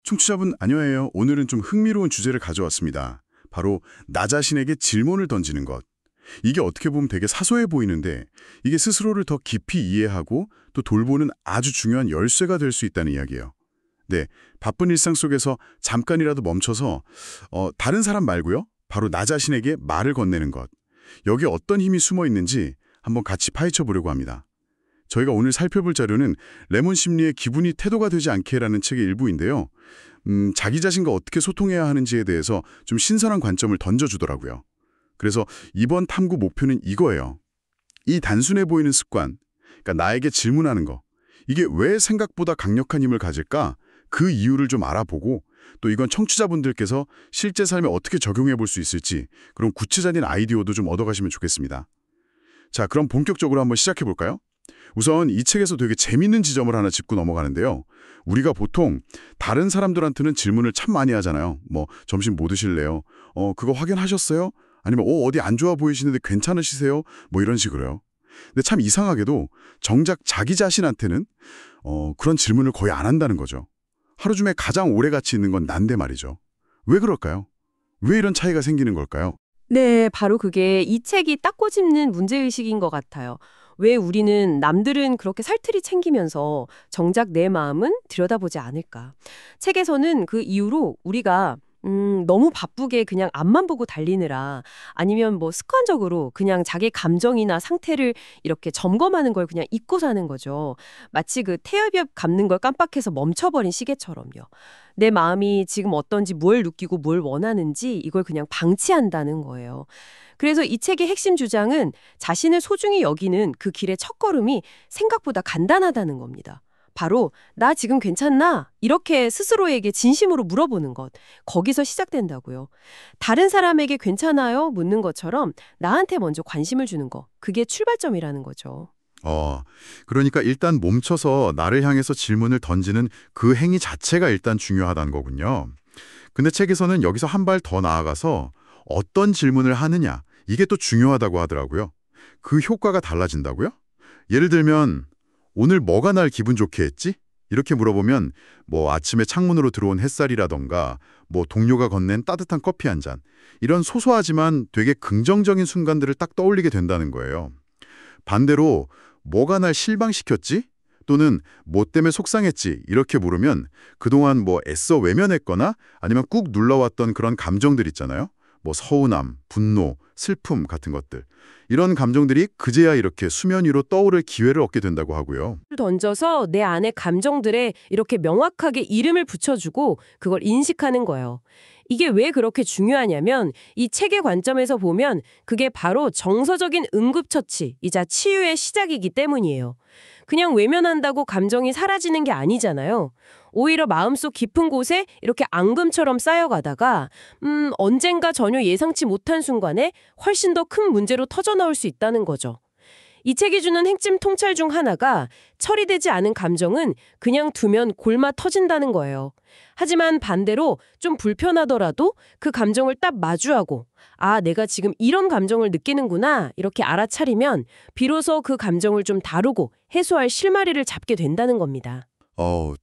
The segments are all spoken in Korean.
청취자분 안녕하세요. 오늘은 좀 흥미로운 주제를 가져왔습니다. 바로 나 자신에게 질문을 던지는 것. 이게 어떻게 보면 되게 사소해 보이는데 이게 스스로를 더 깊이 이해하고 또 돌보는 아주 중요한 열쇠가 될 수 있다는 이야기예요. 네, 바쁜 일상 속에서 잠깐이라도 멈춰서 다른 사람 말고요. 바로 나 자신에게 말을 건네는 것. 여기에 어떤 힘이 숨어 있는지 한번 같이 파헤쳐 보려고 합니다. 저희가 오늘 살펴볼 자료는 레몬 심리의 기분이 태도가 되지 않게라는 책의 일부인데요. 자기 자신과 어떻게 소통해야 하는지에 대해서 좀 신선한 관점을 던져주더라고요. 그래서 이번 탐구 목표는 이거예요. 이 단순해 보이는 습관, 그러니까 나에게 질문하는 거, 이게 왜 생각보다 강력한 힘을 가질까? 그 이유를 좀 알아보고 또 이건 청취자분들께서 실제 삶에 어떻게 적용해 볼 수 있을지 그런 구체적인 아이디어도 좀 얻어가시면 좋겠습니다. 자, 그럼 본격적으로 한번 시작해 볼까요? 우선 이 책에서 되게 재밌는 지점을 하나 짚고 넘어가는데요. 우리가 보통 다른 사람들한테는 질문을 참 많이 하잖아요. 뭐 점심 뭐 드실래요? 그거 확인하셨어요? 아니면 어디 안 좋아 보이시는데 괜찮으시세요? 뭐 이런 식으로요. 근데 참 이상하게도 정작 자기 자신한테는 그런 질문을 거의 안 한다는 거죠. 하루 중에 가장 오래 같이 있는 건 난데 말이죠. 왜 그럴까요? 왜 이런 차이가 생기는 걸까요? 네, 바로 그게 이 책이 딱 꼬집는 문제의식인 것 같아요. 왜 우리는 남들은 그렇게 살뜰히 챙기면서 정작 내 마음은 들여다보지 않을까? 책에서는 그 이유로 우리가 너무 바쁘게 그냥 앞만 보고 달리느라 아니면 뭐 습관적으로 그냥 자기 감정이나 상태를 이렇게 점검하는 걸 그냥 잊고 사는 거죠. 마치 그 태엽엽 감는 걸 깜빡해서 멈춰버린 시계처럼요. 내 마음이 지금 어떤지 뭘 느끼고 뭘 원하는지 이걸 그냥 방치한다는 거예요. 그래서 이 책의 핵심 주장은 자신을 소중히 여기는 그 길의 첫걸음이 생각보다 간단하다는 겁니다. 바로 나 지금 괜찮나? 이렇게 스스로에게 진심으로 물어보는 것. 거기서 시작된다고요. 다른 사람에게 괜찮아요? 묻는 것처럼 나한테 먼저 관심을 주는 거. 그게 출발점이라는 거죠. 그러니까 일단 멈춰서 나를 향해서 질문을 던지는 그 행위 자체가 일단 중요하다는 거군요. 근데 책에서는 여기서 한 발 더 나아가서 어떤 질문을 하느냐, 이게 또 중요하다고 하더라고요. 그 효과가 달라진다고요? 예를 들면 오늘 뭐가 날 기분 좋게 했지? 이렇게 물어보면 뭐 아침에 창문으로 들어온 햇살이라던가 뭐 동료가 건넨 따뜻한 커피 한 잔, 이런 소소하지만 되게 긍정적인 순간들을 딱 떠올리게 된다는 거예요. 반대로 뭐가 날 실망시켰지? 또는 뭐 때문에 속상했지? 이렇게 물으면 그동안 뭐 애써 외면했거나 아니면 꾹 눌러왔던 그런 감정들 있잖아요. 뭐 서운함, 분노, 슬픔 같은 것들. 이런 감정들이 그제야 이렇게 수면 위로 떠오를 기회를 얻게 된다고 하고요. 던져서 내 안의 감정들에 이렇게 명확하게 이름을 붙여주고 그걸 인식하는 거예요. 이게 왜 그렇게 중요하냐면 이 책의 관점에서 보면 그게 바로 정서적인 응급처치이자 치유의 시작이기 때문이에요. 그냥 외면한다고 감정이 사라지는 게 아니잖아요. 오히려 마음속 깊은 곳에 이렇게 앙금처럼 쌓여가다가 언젠가 전혀 예상치 못한 순간에 훨씬 더 큰 문제로 터져나올 수 있다는 거죠. 이 책이 주는 핵심 통찰 중 하나가 처리되지 않은 감정은 그냥 두면 골마 터진다는 거예요. 하지만 반대로 좀 불편하더라도 그 감정을 딱 마주하고 아, 내가 지금 이런 감정을 느끼는구나 이렇게 알아차리면 비로소 그 감정을 좀 다루고 해소할 실마리를 잡게 된다는 겁니다.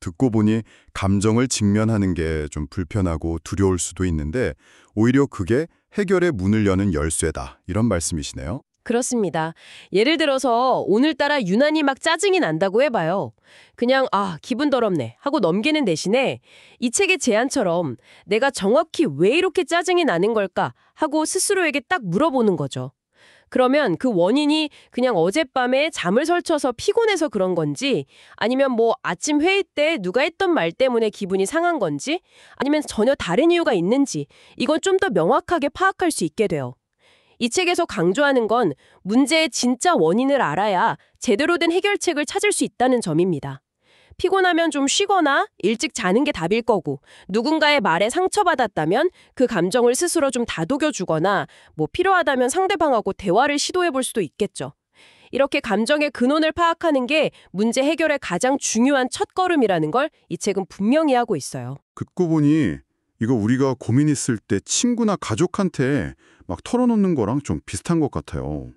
듣고 보니 감정을 직면하는 게 좀 불편하고 두려울 수도 있는데 오히려 그게 해결의 문을 여는 열쇠다. 이런 말씀이시네요. 그렇습니다. 예를 들어서 오늘따라 유난히 막 짜증이 난다고 해봐요. 그냥 기분 더럽네 하고 넘기는 대신에 이 책의 제안처럼 내가 정확히 왜 이렇게 짜증이 나는 걸까 하고 스스로에게 딱 물어보는 거죠. 그러면 그 원인이 그냥 어젯밤에 잠을 설쳐서 피곤해서 그런 건지 아니면 뭐 아침 회의 때 누가 했던 말 때문에 기분이 상한 건지 아니면 전혀 다른 이유가 있는지 이건 좀 더 명확하게 파악할 수 있게 돼요. 이 책에서 강조하는 건 문제의 진짜 원인을 알아야 제대로 된 해결책을 찾을 수 있다는 점입니다. 피곤하면 좀 쉬거나 일찍 자는 게 답일 거고 누군가의 말에 상처받았다면 그 감정을 스스로 좀 다독여주거나 뭐 필요하다면 상대방하고 대화를 시도해 볼 수도 있겠죠. 이렇게 감정의 근원을 파악하는 게 문제 해결의 가장 중요한 첫걸음이라는 걸 이 책은 분명히 하고 있어요. 듣고 보니 이거 우리가 고민 있을 때 친구나 가족한테 막 털어놓는 거랑 좀 비슷한 것 같아요.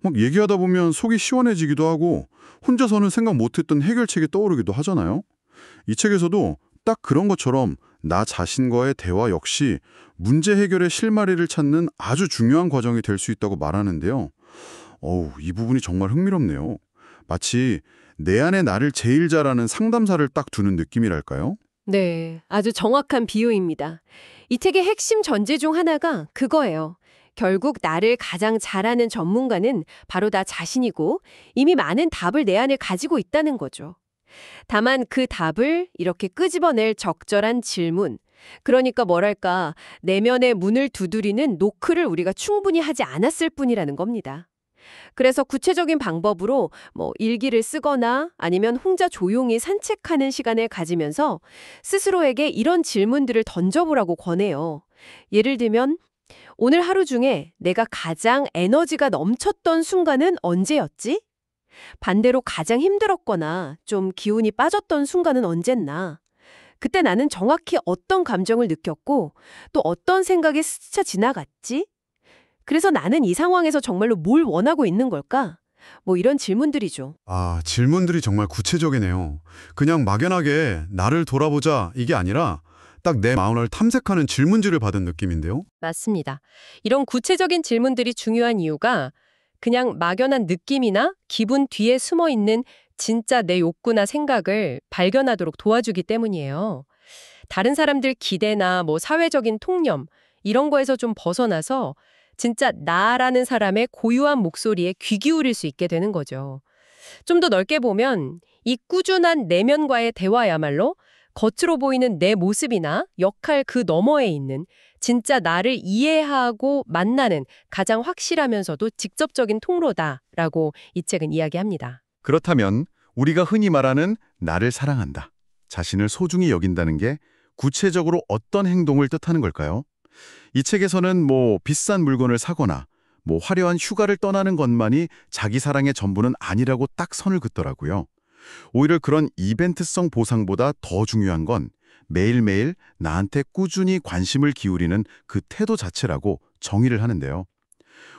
막 얘기하다 보면 속이 시원해지기도 하고 혼자서는 생각 못했던 해결책이 떠오르기도 하잖아요. 이 책에서도 딱 그런 것처럼 나 자신과의 대화 역시 문제 해결의 실마리를 찾는 아주 중요한 과정이 될 수 있다고 말하는데요. 이 부분이 정말 흥미롭네요. 마치 내 안에 나를 제일 잘 아는 상담사를 딱 두는 느낌이랄까요? 네, 아주 정확한 비유입니다. 이 책의 핵심 전제 중 하나가 그거예요. 결국 나를 가장 잘 아는 전문가는 바로 나 자신이고 이미 많은 답을 내 안에 가지고 있다는 거죠. 다만 그 답을 이렇게 끄집어낼 적절한 질문, 그러니까 뭐랄까 내면의 문을 두드리는 노크를 우리가 충분히 하지 않았을 뿐이라는 겁니다. 그래서 구체적인 방법으로 일기를 쓰거나 아니면 혼자 조용히 산책하는 시간을 가지면서 스스로에게 이런 질문들을 던져보라고 권해요. 예를 들면 오늘 하루 중에 내가 가장 에너지가 넘쳤던 순간은 언제였지? 반대로 가장 힘들었거나 좀 기운이 빠졌던 순간은 언젠나? 그때 나는 정확히 어떤 감정을 느꼈고 또 어떤 생각이 스쳐 지나갔지? 그래서 나는 이 상황에서 정말로 뭘 원하고 있는 걸까? 이런 질문들이죠. 질문들이 정말 구체적이네요. 그냥 막연하게 나를 돌아보자 이게 아니라 딱 내 마음을 탐색하는 질문지를 받은 느낌인데요. 맞습니다. 이런 구체적인 질문들이 중요한 이유가 그냥 막연한 느낌이나 기분 뒤에 숨어 있는 진짜 내 욕구나 생각을 발견하도록 도와주기 때문이에요. 다른 사람들 기대나 사회적인 통념 이런 거에서 좀 벗어나서 진짜 나라는 사람의 고유한 목소리에 귀 기울일 수 있게 되는 거죠. 좀 더 넓게 보면 이 꾸준한 내면과의 대화야말로 겉으로 보이는 내 모습이나 역할 그 너머에 있는 진짜 나를 이해하고 만나는 가장 확실하면서도 직접적인 통로다라고 이 책은 이야기합니다. 그렇다면 우리가 흔히 말하는 나를 사랑한다, 자신을 소중히 여긴다는 게 구체적으로 어떤 행동을 뜻하는 걸까요? 이 책에서는 비싼 물건을 사거나 화려한 휴가를 떠나는 것만이 자기 사랑의 전부는 아니라고 딱 선을 긋더라고요. 오히려 그런 이벤트성 보상보다 더 중요한 건 매일매일 나한테 꾸준히 관심을 기울이는 그 태도 자체라고 정의를 하는데요.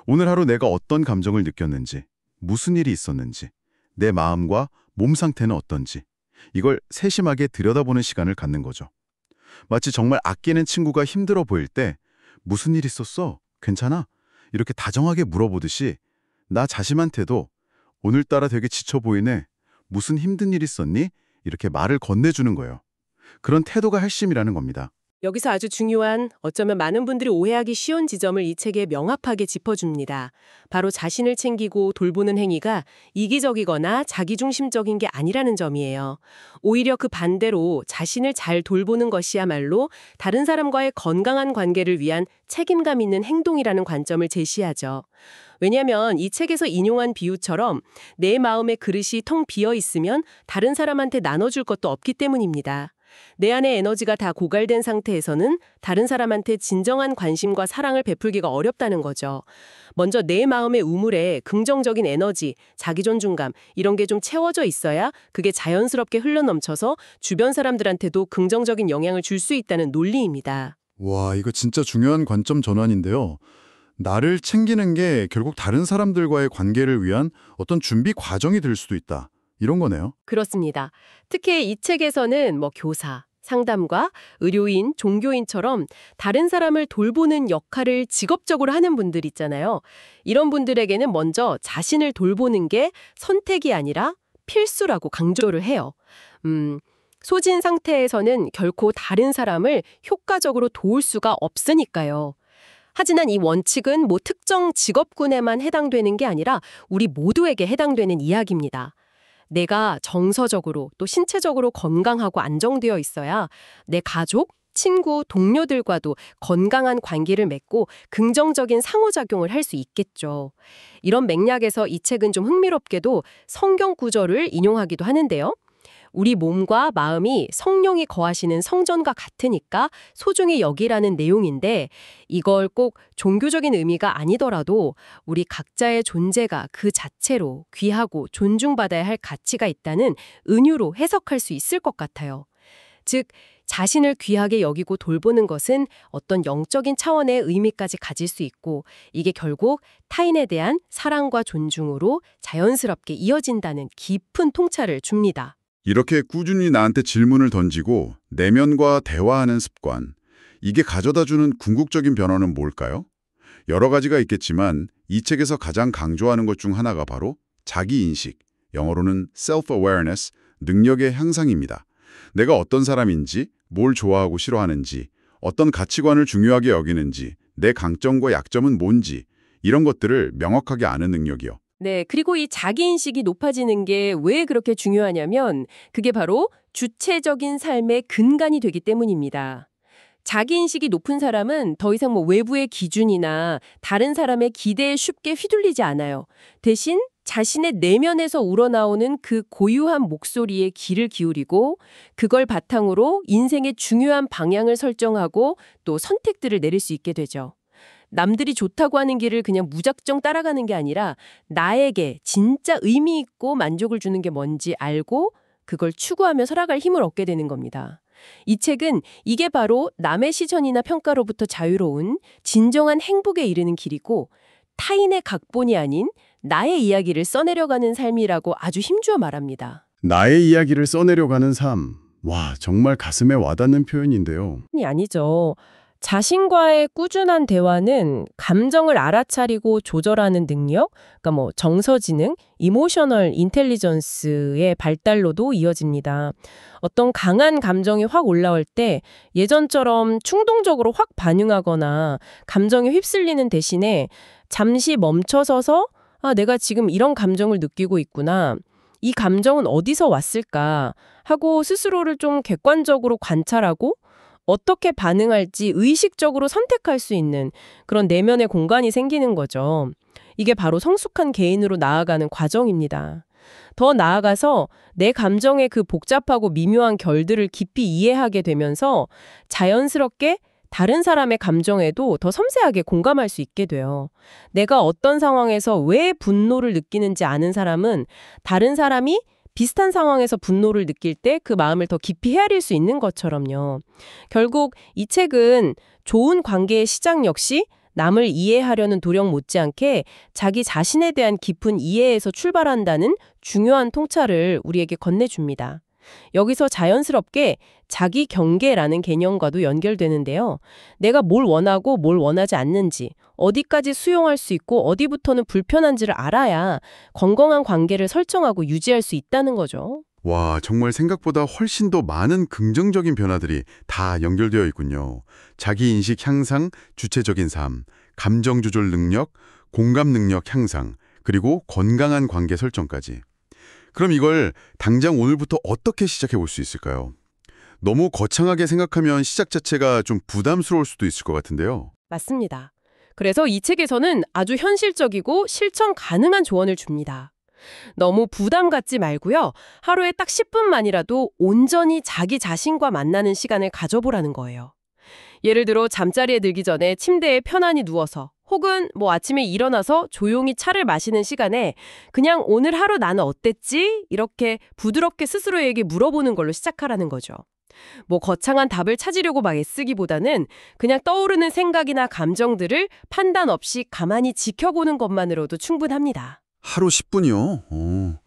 오늘 하루 내가 어떤 감정을 느꼈는지, 무슨 일이 있었는지, 내 마음과 몸 상태는 어떤지 이걸 세심하게 들여다보는 시간을 갖는 거죠. 마치 정말 아끼는 친구가 힘들어 보일 때 무슨 일 있었어? 괜찮아? 이렇게 다정하게 물어보듯이 나 자신한테도 오늘따라 되게 지쳐 보이네. 무슨 힘든 일 있었니? 이렇게 말을 건네주는 거예요. 그런 태도가 핵심이라는 겁니다. 여기서 아주 중요한 어쩌면 많은 분들이 오해하기 쉬운 지점을 이 책에 명확하게 짚어줍니다. 바로 자신을 챙기고 돌보는 행위가 이기적이거나 자기중심적인 게 아니라는 점이에요. 오히려 그 반대로 자신을 잘 돌보는 것이야말로 다른 사람과의 건강한 관계를 위한 책임감 있는 행동이라는 관점을 제시하죠. 왜냐하면 이 책에서 인용한 비유처럼 내 마음의 그릇이 텅 비어 있으면 다른 사람한테 나눠줄 것도 없기 때문입니다. 내 안의 에너지가 다 고갈된 상태에서는 다른 사람한테 진정한 관심과 사랑을 베풀기가 어렵다는 거죠. 먼저 내 마음의 우물에 긍정적인 에너지, 자기존중감 이런 게 좀 채워져 있어야 그게 자연스럽게 흘러넘쳐서 주변 사람들한테도 긍정적인 영향을 줄 수 있다는 논리입니다. 와, 이거 진짜 중요한 관점 전환인데요. 나를 챙기는 게 결국 다른 사람들과의 관계를 위한 어떤 준비 과정이 될 수도 있다. 이런 거네요. 그렇습니다. 특히 이 책에서는 교사, 상담가, 의료인, 종교인처럼 다른 사람을 돌보는 역할을 직업적으로 하는 분들 있잖아요. 이런 분들에게는 먼저 자신을 돌보는 게 선택이 아니라 필수라고 강조를 해요. 소진 상태에서는 결코 다른 사람을 효과적으로 도울 수가 없으니까요. 하지만 이 원칙은 특정 직업군에만 해당되는 게 아니라 우리 모두에게 해당되는 이야기입니다. 내가 정서적으로 또 신체적으로 건강하고 안정되어 있어야 내 가족, 친구, 동료들과도 건강한 관계를 맺고 긍정적인 상호작용을 할 수 있겠죠. 이런 맥락에서 이 책은 좀 흥미롭게도 성경 구절을 인용하기도 하는데요. 우리 몸과 마음이 성령이 거하시는 성전과 같으니까 소중히 여기라는 내용인데 이걸 꼭 종교적인 의미가 아니더라도 우리 각자의 존재가 그 자체로 귀하고 존중받아야 할 가치가 있다는 은유로 해석할 수 있을 것 같아요. 즉, 자신을 귀하게 여기고 돌보는 것은 어떤 영적인 차원의 의미까지 가질 수 있고 이게 결국 타인에 대한 사랑과 존중으로 자연스럽게 이어진다는 깊은 통찰을 줍니다. 이렇게 꾸준히 나한테 질문을 던지고 내면과 대화하는 습관, 이게 가져다주는 궁극적인 변화는 뭘까요? 여러 가지가 있겠지만 이 책에서 가장 강조하는 것 중 하나가 바로 자기인식, 영어로는 self-awareness, 능력의 향상입니다. 내가 어떤 사람인지, 뭘 좋아하고 싫어하는지, 어떤 가치관을 중요하게 여기는지, 내 강점과 약점은 뭔지 이런 것들을 명확하게 아는 능력이요. 네, 그리고 이 자기인식이 높아지는 게 왜 그렇게 중요하냐면 그게 바로 주체적인 삶의 근간이 되기 때문입니다. 자기인식이 높은 사람은 더 이상 뭐 외부의 기준이나 다른 사람의 기대에 쉽게 휘둘리지 않아요. 대신 자신의 내면에서 우러나오는 그 고유한 목소리에 귀를 기울이고 그걸 바탕으로 인생의 중요한 방향을 설정하고 또 선택들을 내릴 수 있게 되죠. 남들이 좋다고 하는 길을 그냥 무작정 따라가는 게 아니라 나에게 진짜 의미 있고 만족을 주는 게 뭔지 알고 그걸 추구하며 살아갈 힘을 얻게 되는 겁니다. 이 책은 이게 바로 남의 시선이나 평가로부터 자유로운 진정한 행복에 이르는 길이고 타인의 각본이 아닌 나의 이야기를 써내려가는 삶이라고 아주 힘주어 말합니다. 나의 이야기를 써내려가는 삶. 와, 정말 가슴에 와닿는 표현인데요. 아니죠. 자신과의 꾸준한 대화는 감정을 알아차리고 조절하는 능력, 그러니까 뭐 정서지능, 이모셔널 인텔리전스의 발달로도 이어집니다. 어떤 강한 감정이 확 올라올 때 예전처럼 충동적으로 확 반응하거나 감정에 휩쓸리는 대신에 잠시 멈춰서서 내가 지금 이런 감정을 느끼고 있구나. 이 감정은 어디서 왔을까 하고 스스로를 좀 객관적으로 관찰하고 어떻게 반응할지 의식적으로 선택할 수 있는 그런 내면의 공간이 생기는 거죠. 이게 바로 성숙한 개인으로 나아가는 과정입니다. 더 나아가서 내 감정의 그 복잡하고 미묘한 결들을 깊이 이해하게 되면서 자연스럽게 다른 사람의 감정에도 더 섬세하게 공감할 수 있게 돼요. 내가 어떤 상황에서 왜 분노를 느끼는지 아는 사람은 다른 사람이 비슷한 상황에서 분노를 느낄 때 그 마음을 더 깊이 헤아릴 수 있는 것처럼요. 결국 이 책은 좋은 관계의 시작 역시 남을 이해하려는 노력 못지않게 자기 자신에 대한 깊은 이해에서 출발한다는 중요한 통찰을 우리에게 건네줍니다. 여기서 자연스럽게 자기 경계라는 개념과도 연결되는데요. 내가 뭘 원하고 뭘 원하지 않는지, 어디까지 수용할 수 있고 어디부터는 불편한지를 알아야 건강한 관계를 설정하고 유지할 수 있다는 거죠. 와, 정말 생각보다 훨씬 더 많은 긍정적인 변화들이 다 연결되어 있군요. 자기인식 향상, 주체적인 삶, 감정 조절 능력, 공감 능력 향상, 그리고 건강한 관계 설정까지. 그럼 이걸 당장 오늘부터 어떻게 시작해 볼 수 있을까요? 너무 거창하게 생각하면 시작 자체가 좀 부담스러울 수도 있을 것 같은데요. 맞습니다. 그래서 이 책에서는 아주 현실적이고 실천 가능한 조언을 줍니다. 너무 부담 갖지 말고요. 하루에 딱 10분만이라도 온전히 자기 자신과 만나는 시간을 가져보라는 거예요. 예를 들어 잠자리에 들기 전에 침대에 편안히 누워서 혹은 뭐 아침에 일어나서 조용히 차를 마시는 시간에 그냥 오늘 하루 나는 어땠지? 이렇게 부드럽게 스스로에게 물어보는 걸로 시작하라는 거죠. 뭐 거창한 답을 찾으려고 막 애쓰기보다는 그냥 떠오르는 생각이나 감정들을 판단 없이 가만히 지켜보는 것만으로도 충분합니다. 하루 10분이요?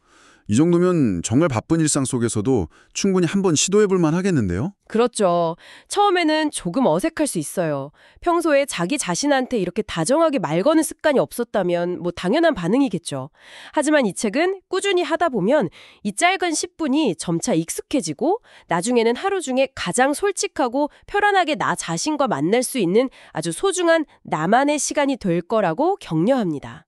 이 정도면 정말 바쁜 일상 속에서도 충분히 한번 시도해볼 하겠는데요? 그렇죠. 처음에는 조금 어색할 수 있어요. 평소에 자기 자신한테 이렇게 다정하게 말 거는 습관이 없었다면 뭐 당연한 반응이겠죠. 하지만 이 책은 꾸준히 하다 보면 이 짧은 10분이 점차 익숙해지고 나중에는 하루 중에 가장 솔직하고 편안하게 나 자신과 만날 수 있는 아주 소중한 나만의 시간이 될 거라고 격려합니다.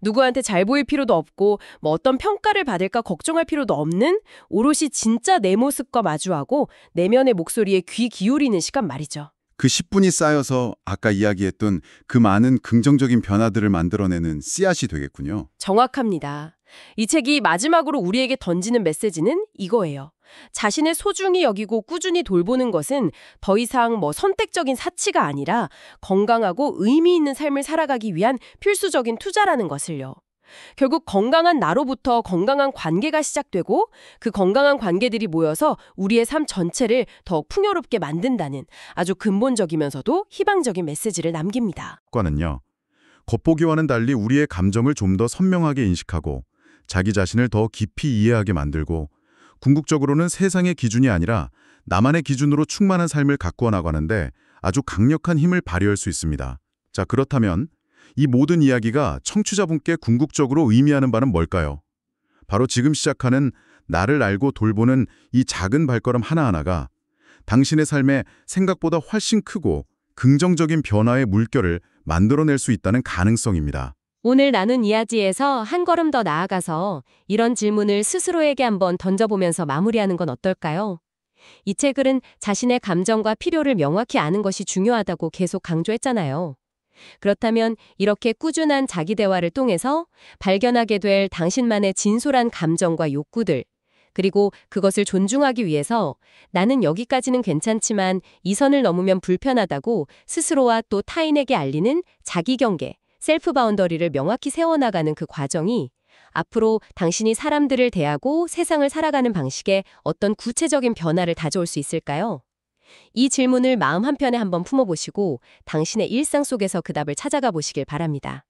누구한테 잘 보일 필요도 없고 뭐 어떤 평가를 받을까 걱정할 필요도 없는 오롯이 진짜 내 모습과 마주하고 내면의 목소리에 귀 기울이는 시간 말이죠. 그 10분이 쌓여서 아까 이야기했던 그 많은 긍정적인 변화들을 만들어내는 씨앗이 되겠군요. 정확합니다. 이 책이 마지막으로 우리에게 던지는 메시지는 이거예요. 자신을 소중히 여기고 꾸준히 돌보는 것은 더 이상 뭐 선택적인 사치가 아니라 건강하고 의미 있는 삶을 살아가기 위한 필수적인 투자라는 것을요. 결국 건강한 나로부터 건강한 관계가 시작되고 그 건강한 관계들이 모여서 우리의 삶 전체를 더욱 풍요롭게 만든다는 아주 근본적이면서도 희망적인 메시지를 남깁니다. 과는요. 겉보기와는 달리 우리의 감정을 좀 더 선명하게 인식하고 자기 자신을 더 깊이 이해하게 만들고 궁극적으로는 세상의 기준이 아니라 나만의 기준으로 충만한 삶을 가꾸어 나가는데 아주 강력한 힘을 발휘할 수 있습니다. 자, 그렇다면 이 모든 이야기가 청취자분께 궁극적으로 의미하는 바는 뭘까요? 바로 지금 시작하는 나를 알고 돌보는 이 작은 발걸음 하나하나가 당신의 삶에 생각보다 훨씬 크고 긍정적인 변화의 물결을 만들어낼 수 있다는 가능성입니다. 오늘 나눈 이야기에서 한 걸음 더 나아가서 이런 질문을 스스로에게 한번 던져보면서 마무리하는 건 어떨까요? 이 책은 자신의 감정과 필요를 명확히 아는 것이 중요하다고 계속 강조했잖아요. 그렇다면 이렇게 꾸준한 자기 대화를 통해서 발견하게 될 당신만의 진솔한 감정과 욕구들, 그리고 그것을 존중하기 위해서 나는 여기까지는 괜찮지만 이 선을 넘으면 불편하다고 스스로와 또 타인에게 알리는 자기 경계, 셀프 바운더리를 명확히 세워나가는 그 과정이 앞으로 당신이 사람들을 대하고 세상을 살아가는 방식에 어떤 구체적인 변화를 가져올 수 있을까요? 이 질문을 마음 한편에 한번 품어보시고 당신의 일상 속에서 그 답을 찾아가 보시길 바랍니다.